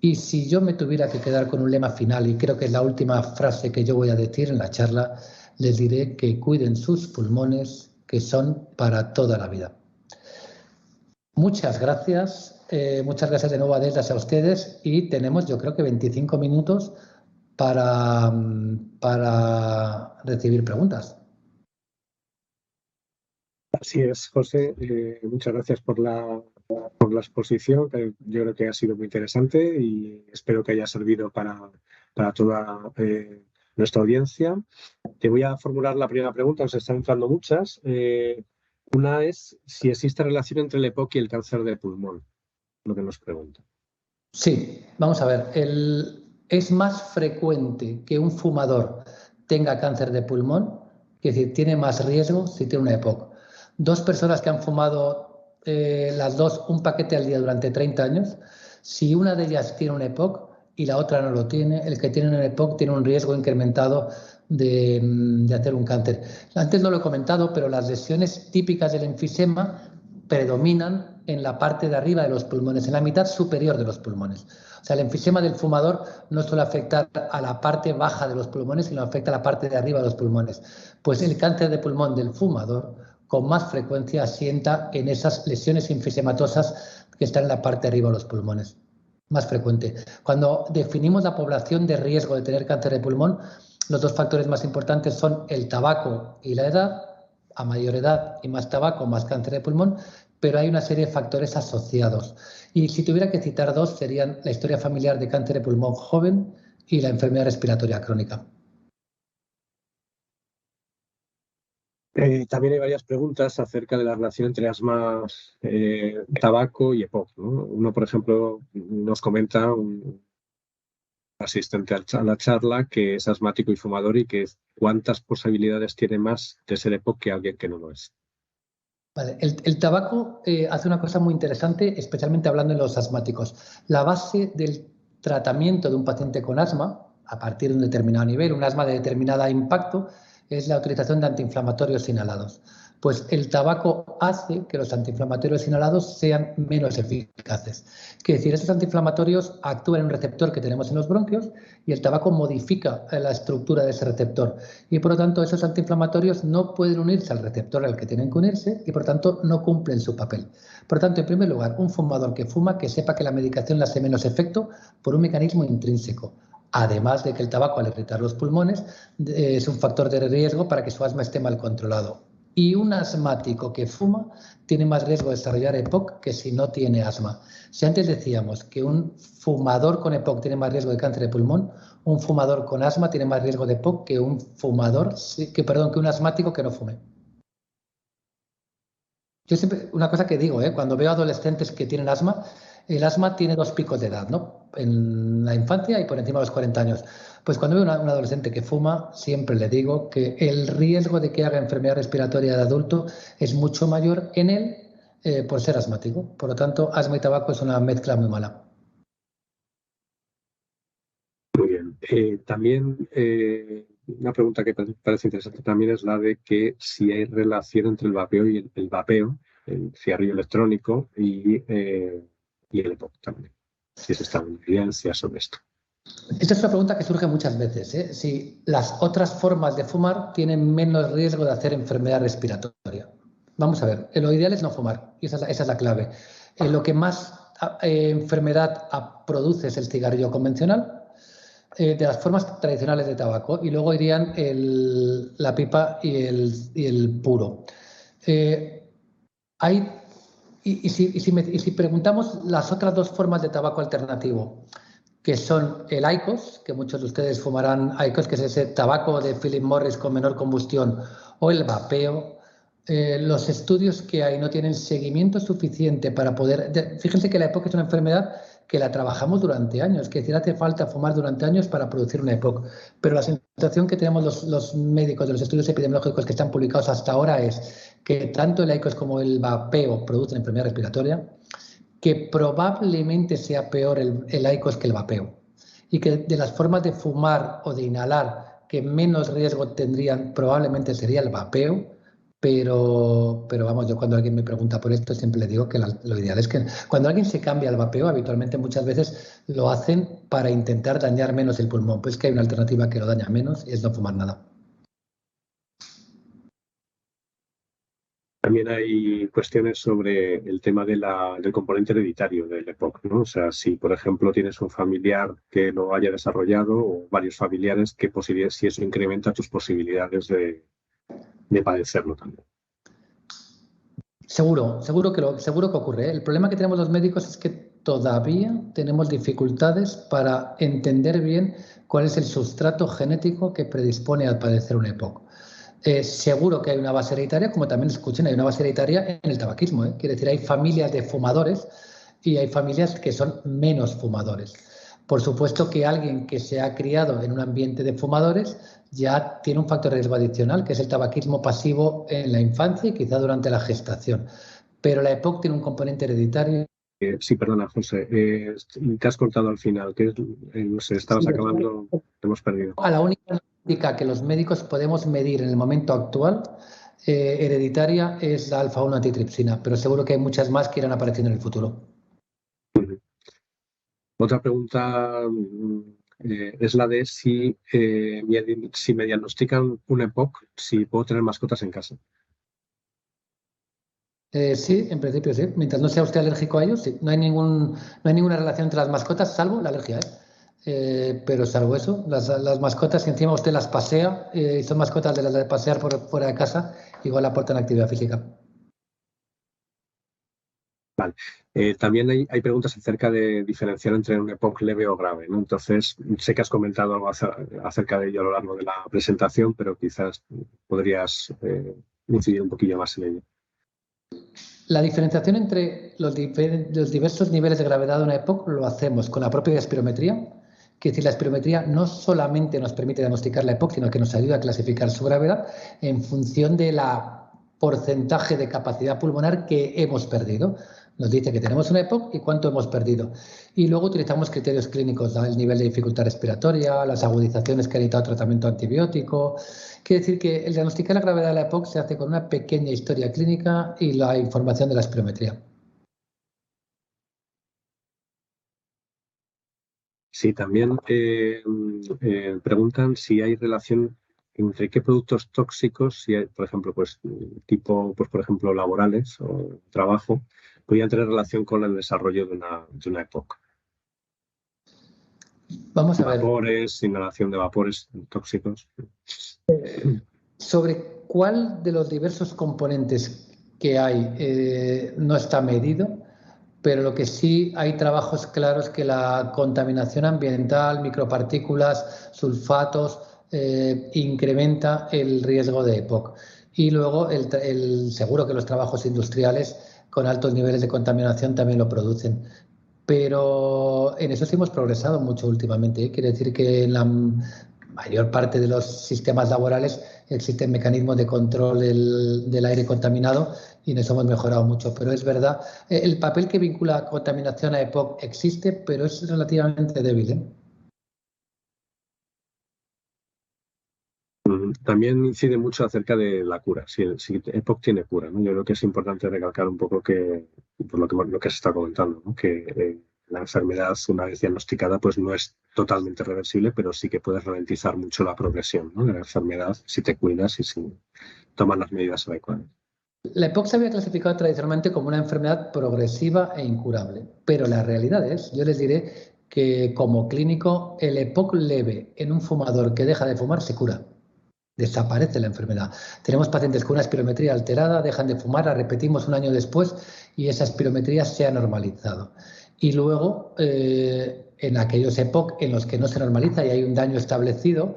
Y si yo me tuviera que quedar con un lema final, y creo que es la última frase que yo voy a decir en la charla, les diré que cuiden sus pulmones, que son para toda la vida. Muchas gracias de nuevo, Adela, a ustedes, y tenemos, yo creo que 25 minutos para recibir preguntas. Así es, José. Muchas gracias por la exposición, que yo creo que ha sido muy interesante y espero que haya servido para toda nuestra audiencia. Te voy a formular la primera pregunta, nos están entrando muchas. Una es si existe relación entre el EPOC y el cáncer de pulmón, lo que nos pregunta. Sí, vamos a ver. Es más frecuente que un fumador tenga cáncer de pulmón, es decir, tiene más riesgo si tiene una EPOC. 2 personas que han fumado las dos un paquete al día durante 30 años, si una de ellas tiene una EPOC y la otra no lo tiene, el que tiene una EPOC tiene un riesgo incrementado de hacer un cáncer. Antes no lo he comentado, pero las lesiones típicas del enfisema predominan en la parte de arriba de los pulmones, en la mitad superior de los pulmones. O sea, el enfisema del fumador no suele afectar a la parte baja de los pulmones, sino afecta a la parte de arriba de los pulmones. Pues el cáncer de pulmón del fumador con más frecuencia asienta en esas lesiones enfisematosas que están en la parte de arriba de los pulmones. Más frecuente. Cuando definimos la población de riesgo de tener cáncer de pulmón, los 2 factores más importantes son el tabaco y la edad. A mayor edad y más tabaco, más cáncer de pulmón, pero hay una serie de factores asociados. Y si tuviera que citar 2, serían la historia familiar de cáncer de pulmón joven y la enfermedad respiratoria crónica. También hay varias preguntas acerca de la relación entre asma, tabaco y EPOC, ¿no? Uno, por ejemplo, nos comenta un asistente a la charla que es asmático y fumador y que cuántas posibilidades tiene más de ser EPOC que alguien que no lo es. Vale. El tabaco hace una cosa muy interesante, especialmente hablando en los asmáticos. La base del tratamiento de un paciente con asma, a partir de un determinado nivel, un asma de determinado impacto, es la utilización de antiinflamatorios inhalados. Pues el tabaco hace que los antiinflamatorios inhalados sean menos eficaces. Quiere decir, estos antiinflamatorios actúan en un receptor que tenemos en los bronquios y el tabaco modifica la estructura de ese receptor. Y por lo tanto, esos antiinflamatorios no pueden unirse al receptor al que tienen que unirse y por lo tanto no cumplen su papel. Por lo tanto, en primer lugar, un fumador que fuma, que sepa que la medicación le hace menos efecto por un mecanismo intrínseco. Además de que el tabaco, al irritar los pulmones, es un factor de riesgo para que su asma esté mal controlado. Y un asmático que fuma tiene más riesgo de desarrollar EPOC que si no tiene asma. Si antes decíamos que un fumador con EPOC tiene más riesgo de cáncer de pulmón, un fumador con asma tiene más riesgo de EPOC que un asmático que no fume. Yo siempre, una cosa que digo, cuando veo adolescentes que tienen asma, el asma tiene 2 picos de edad, ¿no? En la infancia y por encima de los 40 años. Pues cuando veo un adolescente que fuma, siempre le digo que el riesgo de que haga enfermedad respiratoria de adulto es mucho mayor en él por ser asmático. Por lo tanto, asma y tabaco es una mezcla muy mala. Muy bien. También una pregunta que parece interesante también es la de que si hay relación entre el vapeo y el vapeo, el cigarrillo electrónico y el EPOC también. Si se está en evidencia sobre esto. Esta es una pregunta que surge muchas veces, si las otras formas de fumar tienen menos riesgo de hacer enfermedad respiratoria. Vamos a ver, lo ideal es no fumar, y esa es la clave. Lo que más enfermedad produce es el cigarrillo convencional, de las formas tradicionales de tabaco, y luego irían la pipa y el puro. Si preguntamos las otras 2 formas de tabaco alternativo, que son el IQOS, que muchos de ustedes fumarán IQOS, que es ese tabaco de Philip Morris con menor combustión, o el vapeo, los estudios que hay no tienen seguimiento suficiente para poder... Fíjense que la EPOC es una enfermedad que la trabajamos durante años, que es decir, hace falta fumar durante años para producir una EPOC. Pero la sensación que tenemos los médicos de los estudios epidemiológicos que están publicados hasta ahora es que tanto el ICOS como el vapeo producen enfermedad respiratoria, que probablemente sea peor el ICOS que el vapeo. Y que de las formas de fumar o de inhalar que menos riesgo tendrían probablemente sería el vapeo, pero vamos, yo cuando alguien me pregunta por esto siempre le digo que lo ideal es que cuando alguien se cambia al vapeo, habitualmente muchas veces lo hacen para intentar dañar menos el pulmón, pues que hay una alternativa que lo daña menos y es no fumar nada. También hay cuestiones sobre el tema del componente hereditario del EPOC, ¿no? O sea, si, por ejemplo, tienes un familiar que lo haya desarrollado o varios familiares, ¿qué posibilidades, si eso incrementa tus posibilidades de padecerlo también? Seguro que ocurre, ¿eh? El problema que tenemos los médicos es que todavía tenemos dificultades para entender bien cuál es el sustrato genético que predispone a padecer un EPOC. Seguro que hay una base hereditaria, como también escuchen, hay una base hereditaria en el tabaquismo, ¿eh? Quiere decir, hay familias de fumadores y hay familias que son menos fumadores. Por supuesto que alguien que se ha criado en un ambiente de fumadores ya tiene un factor de riesgo adicional, que es el tabaquismo pasivo en la infancia y quizá durante la gestación. Pero la EPOC tiene un componente hereditario. Sí, perdona, José, te has cortado al final, que no sé, estabas acabando, te hemos perdido. A la única que los médicos podemos medir en el momento actual hereditaria es la alfa-1 antitripsina, pero seguro que hay muchas más que irán apareciendo en el futuro. Otra pregunta es la de si me diagnostican un EPOC, si puedo tener mascotas en casa. Sí, en principio sí. Mientras no sea usted alérgico a ellos, sí. No hay ninguna relación entre las mascotas, salvo la alergia, ¿eh? Pero salvo eso, las mascotas, si encima usted las pasea y son mascotas de las de pasear por fuera de casa, igual aportan actividad física. Vale. También hay preguntas acerca de diferenciar entre un EPOC leve o grave, ¿no? Entonces, sé que has comentado algo acerca de ello a lo largo de la presentación, pero quizás podrías incidir un poquillo más en ello. La diferenciación entre los diversos niveles de gravedad de una EPOC lo hacemos con la propia espirometría, que es decir, la espirometría no solamente nos permite diagnosticar la EPOC, sino que nos ayuda a clasificar su gravedad en función de la porcentaje de capacidad pulmonar que hemos perdido. Nos dice que tenemos una EPOC y cuánto hemos perdido. Y luego utilizamos criterios clínicos, ¿no? El nivel de dificultad respiratoria, las agudizaciones que ha necesitado tratamiento antibiótico. Quiere decir que el diagnosticar la gravedad de la EPOC se hace con una pequeña historia clínica y la información de la espirometría. Sí, también preguntan si hay relación entre qué productos tóxicos, si hay, por ejemplo, pues por ejemplo, laborales o trabajo, podrían tener relación con el desarrollo de una EPOC. Vamos a ver. Vapores, inhalación de vapores tóxicos. Sobre cuál de los diversos componentes que hay no está medido, pero lo que sí hay trabajos claros que la contaminación ambiental, micropartículas, sulfatos, incrementa el riesgo de EPOC. Y luego seguro que los trabajos industriales con altos niveles de contaminación también lo producen. Pero en eso sí hemos progresado mucho últimamente, ¿eh? Quiere decir que en la mayor parte de los sistemas laborales existen mecanismos de control del aire contaminado y en eso hemos mejorado mucho. Pero es verdad, el papel que vincula contaminación a EPOC existe, pero es relativamente débil, ¿eh? También incide mucho acerca de la cura, si EPOC tiene cura, ¿no? Yo creo que es importante recalcar un poco que, por lo que se está comentando, ¿no? Que la enfermedad, una vez diagnosticada, pues no es totalmente reversible, pero sí que puedes ralentizar mucho la progresión, ¿no? De la enfermedad si te cuidas y si tomas las medidas adecuadas. La EPOC se había clasificado tradicionalmente como una enfermedad progresiva e incurable, pero la realidad es, yo les diré que como clínico, el EPOC leve en un fumador que deja de fumar se cura. Desaparece la enfermedad. Tenemos pacientes con una espirometría alterada, dejan de fumar, la repetimos un año después y esa espirometría se ha normalizado. Y luego, en aquellos EPOC en los que no se normaliza y hay un daño establecido,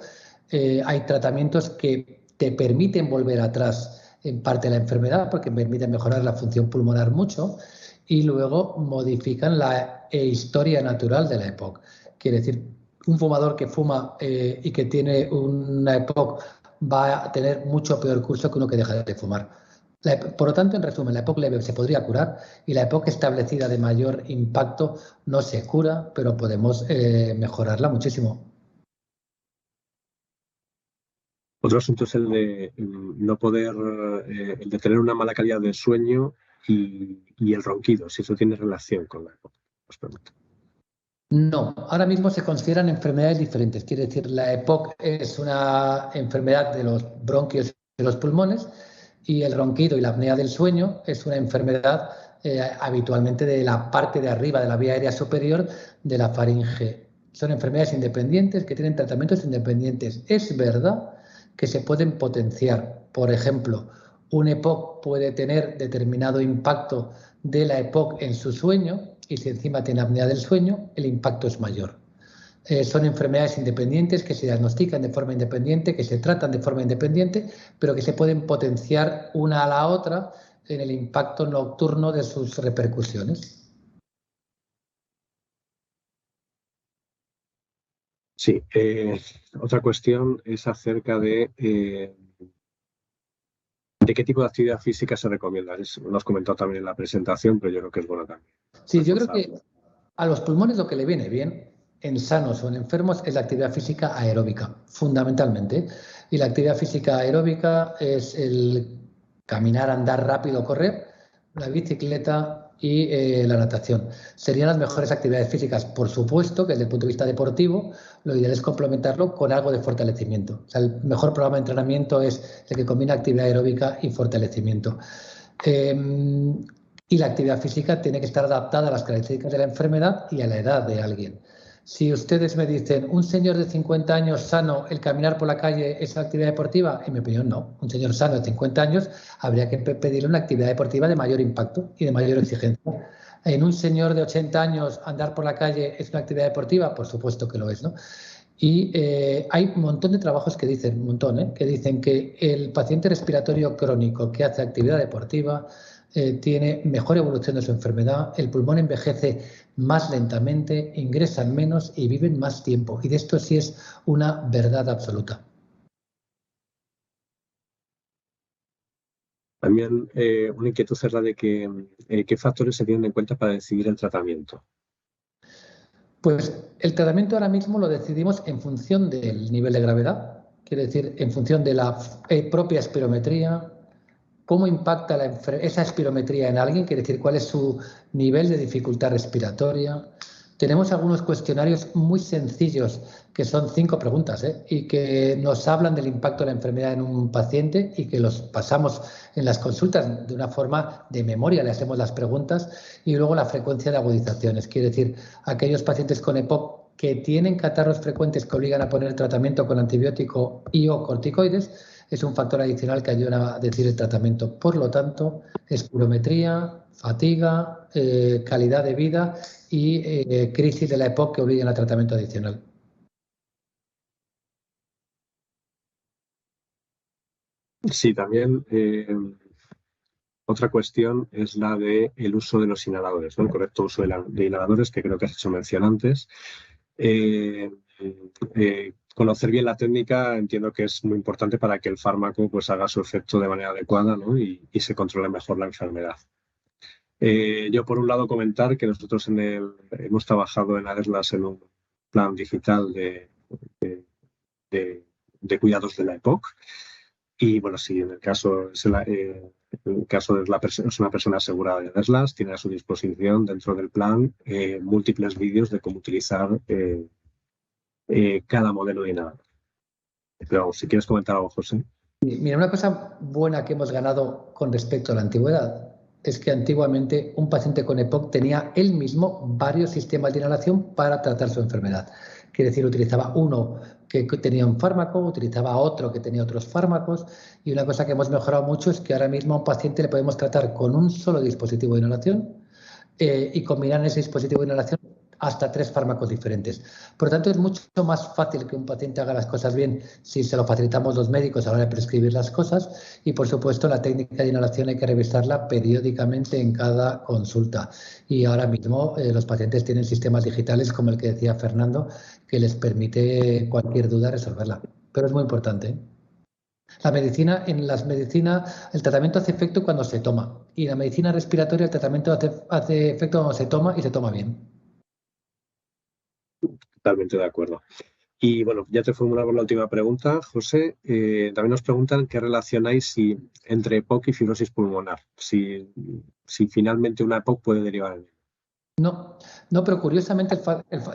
hay tratamientos que te permiten volver atrás en parte la enfermedad porque permiten mejorar la función pulmonar mucho y luego modifican la historia natural de la EPOC. Quiere decir, un fumador que fuma y que tiene una EPOC va a tener mucho peor curso que uno que deja de fumar. Por lo tanto, en resumen, la EPOC leve se podría curar y la EPOC establecida de mayor impacto no se cura, pero podemos mejorarla muchísimo. Otro asunto es el de no poder, el de tener una mala calidad de sueño y el ronquido, si eso tiene relación con la EPOC. Os pregunto. No, ahora mismo se consideran enfermedades diferentes. Quiere decir, la EPOC es una enfermedad de los bronquios y de los pulmones y el ronquido y la apnea del sueño es una enfermedad habitualmente de la parte de arriba de la vía aérea superior de la faringe. Son enfermedades independientes que tienen tratamientos independientes. Es verdad que se pueden potenciar. Por ejemplo, un EPOC puede tener determinado impacto de la EPOC en su sueño y si encima tiene apnea del sueño, el impacto es mayor. Son enfermedades independientes que se diagnostican de forma independiente, que se tratan de forma independiente, pero que se pueden potenciar una a la otra en el impacto nocturno de sus repercusiones. Sí, otra cuestión es acerca de qué tipo de actividad física se recomienda. Lo has comentado también en la presentación, pero yo creo que es bueno también. Sí, yo creo que a los pulmones lo que le viene bien, en sanos o en enfermos, es la actividad física aeróbica, fundamentalmente. Y la actividad física aeróbica es el caminar, andar rápido, correr, la bicicleta y la natación. Serían las mejores actividades físicas. Por supuesto que desde el punto de vista deportivo, lo ideal es complementarlo con algo de fortalecimiento. O sea, el mejor programa de entrenamiento es el que combina actividad aeróbica y fortalecimiento. Y la actividad física tiene que estar adaptada a las características de la enfermedad y a la edad de alguien. Si ustedes me dicen, un señor de 50 años sano, el caminar por la calle es una actividad deportiva, en mi opinión no. Un señor sano de 50 años habría que pedirle una actividad deportiva de mayor impacto y de mayor exigencia. En un señor de 80 años andar por la calle es una actividad deportiva, por supuesto que lo es, ¿no? Y hay un montón de trabajos que dicen, que dicen que el paciente respiratorio crónico que hace actividad deportiva tiene mejor evolución de su enfermedad, el pulmón envejece más lentamente, ingresan menos y viven más tiempo. Y de esto sí es una verdad absoluta. También una inquietud es la de qué factores se tienen en cuenta para decidir el tratamiento. Pues el tratamiento ahora mismo lo decidimos en función del nivel de gravedad, quiere decir, en función de la propia espirometría, cómo impacta esa espirometría en alguien, quiere decir, cuál es su nivel de dificultad respiratoria. Tenemos algunos cuestionarios muy sencillos, que son 5 preguntas, y que nos hablan del impacto de la enfermedad en un paciente y que los pasamos en las consultas de una forma de memoria, le hacemos las preguntas y luego la frecuencia de agudizaciones. Quiere decir, aquellos pacientes con EPOC que tienen catarros frecuentes que obligan a poner tratamiento con antibiótico y o corticoides, es un factor adicional que ayuda a decidir el tratamiento. Por lo tanto, espirometría, fatiga, calidad de vida y crisis de la EPOC que obliguen a tratamiento adicional. Sí, también otra cuestión es la del uso de los inhaladores, ¿no? El correcto uso de inhaladores, que creo que has hecho mención antes. Conocer bien la técnica entiendo que es muy importante para que el fármaco pues, haga su efecto de manera adecuada, ¿no? y se controle mejor la enfermedad. Yo, por un lado, comentar que nosotros hemos trabajado en ADESLAS en un plan digital de cuidados de la EPOC. Y bueno, si en el caso es es una persona asegurada de ADESLAS, tiene a su disposición dentro del plan múltiples vídeos de cómo utilizar cada modelo de inhalador. Pero si quieres comentar algo, José. Mira, una cosa buena que hemos ganado con respecto a la antigüedad es que antiguamente un paciente con EPOC tenía él mismo varios sistemas de inhalación para tratar su enfermedad. Quiere decir, utilizaba uno que tenía un fármaco, utilizaba otro que tenía otros fármacos y una cosa que hemos mejorado mucho es que ahora mismo a un paciente le podemos tratar con un solo dispositivo de inhalación y combinar ese dispositivo de inhalación hasta 3 fármacos diferentes. Por lo tanto, es mucho más fácil que un paciente haga las cosas bien si se lo facilitamos los médicos a la hora de prescribir las cosas y, por supuesto, la técnica de inhalación hay que revisarla periódicamente en cada consulta. Y ahora mismo los pacientes tienen sistemas digitales como el que decía Fernando, que les permite cualquier duda resolverla. Pero es muy importante, ¿eh? En las medicinas el tratamiento hace efecto cuando se toma y en la medicina respiratoria el tratamiento hace efecto cuando se toma y se toma bien. Totalmente de acuerdo. Y bueno, ya te formulamos la última pregunta, José. También nos preguntan qué relación hay entre EPOC y fibrosis pulmonar. Si finalmente una EPOC puede derivar en... No, pero curiosamente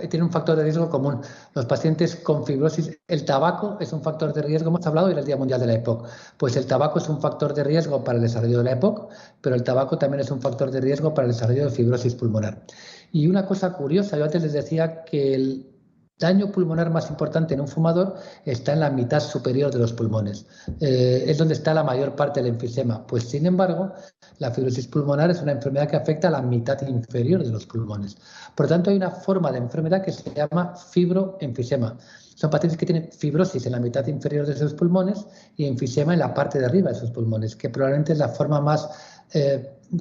tiene un factor de riesgo común. Los pacientes con fibrosis, el tabaco es un factor de riesgo, hemos hablado hoy del Día Mundial de la EPOC, pues el tabaco es un factor de riesgo para el desarrollo de la EPOC, pero el tabaco también es un factor de riesgo para el desarrollo de fibrosis pulmonar. Y una cosa curiosa, yo antes les decía que el daño pulmonar más importante en un fumador está en la mitad superior de los pulmones. Es donde está la mayor parte del enfisema. Pues, sin embargo, la fibrosis pulmonar es una enfermedad que afecta a la mitad inferior de los pulmones. Por lo tanto, hay una forma de enfermedad que se llama fibroenfisema. Son pacientes que tienen fibrosis en la mitad inferior de sus pulmones y enfisema en la parte de arriba de sus pulmones, que probablemente es la forma más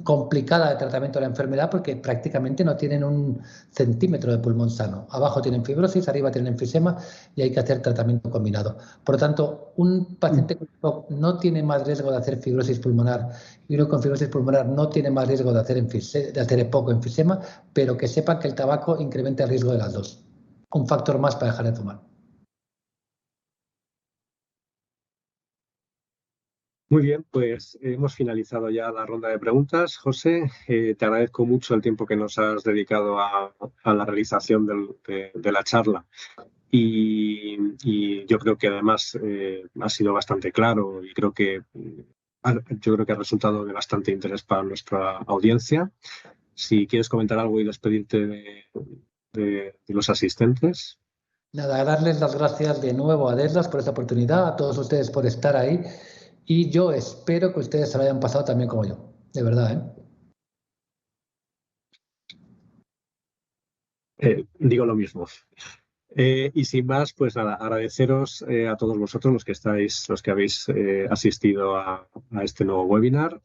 complicada de tratamiento de la enfermedad porque prácticamente no tienen 1 centímetro de pulmón sano. Abajo tienen fibrosis, arriba tienen enfisema y hay que hacer tratamiento combinado. Por lo tanto, un paciente con EPOC no tiene más riesgo de hacer fibrosis pulmonar y uno con fibrosis pulmonar no tiene más riesgo de hacer EPOC o enfisema, pero que sepan que el tabaco incrementa el riesgo de las dos. Un factor más para dejar de fumar. Muy bien, pues hemos finalizado ya la ronda de preguntas. José, te agradezco mucho el tiempo que nos has dedicado a la realización de la charla. Y yo creo que además ha sido bastante claro y yo creo que ha resultado de bastante interés para nuestra audiencia. Si quieres comentar algo y despedirte de los asistentes. Nada, darles las gracias de nuevo a Deslas por esta oportunidad, a todos ustedes por estar ahí y yo espero que ustedes se lo hayan pasado también como yo, de verdad, ¿eh? Digo lo mismo. Y sin más, pues nada, agradeceros a todos vosotros los que habéis asistido a este nuevo webinar.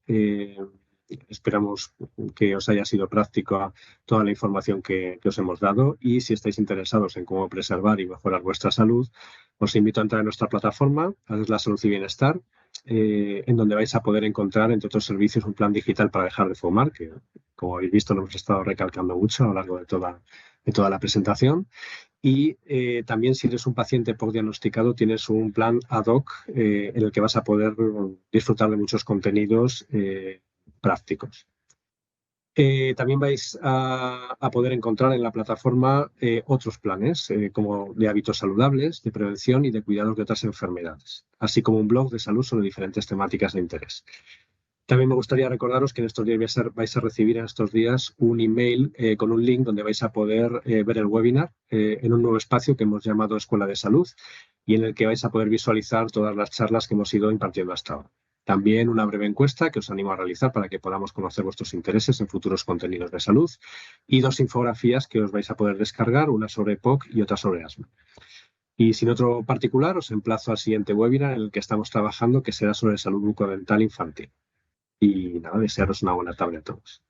Esperamos que os haya sido práctica toda la información que os hemos dado y si estáis interesados en cómo preservar y mejorar vuestra salud, os invito a entrar en nuestra plataforma, la Salud y Bienestar, en donde vais a poder encontrar, entre otros servicios, un plan digital para dejar de fumar, que como habéis visto lo hemos estado recalcando mucho a lo largo de toda la presentación. Y también si eres un paciente EPOC diagnosticado tienes un plan ad hoc en el que vas a poder disfrutar de muchos contenidos prácticos. También vais a poder encontrar en la plataforma otros planes como de hábitos saludables, de prevención y de cuidados de otras enfermedades, así como un blog de salud sobre diferentes temáticas de interés. También me gustaría recordaros que en estos días vais a recibir en estos días un email con un link donde vais a poder ver el webinar en un nuevo espacio que hemos llamado Escuela de Salud y en el que vais a poder visualizar todas las charlas que hemos ido impartiendo hasta ahora. También una breve encuesta que os animo a realizar para que podamos conocer vuestros intereses en futuros contenidos de salud y 2 infografías que os vais a poder descargar, una sobre EPOC y otra sobre asma. Y sin otro particular, os emplazo al siguiente webinar en el que estamos trabajando, que será sobre salud bucodental infantil. Y nada, desearos una buena tarde a todos.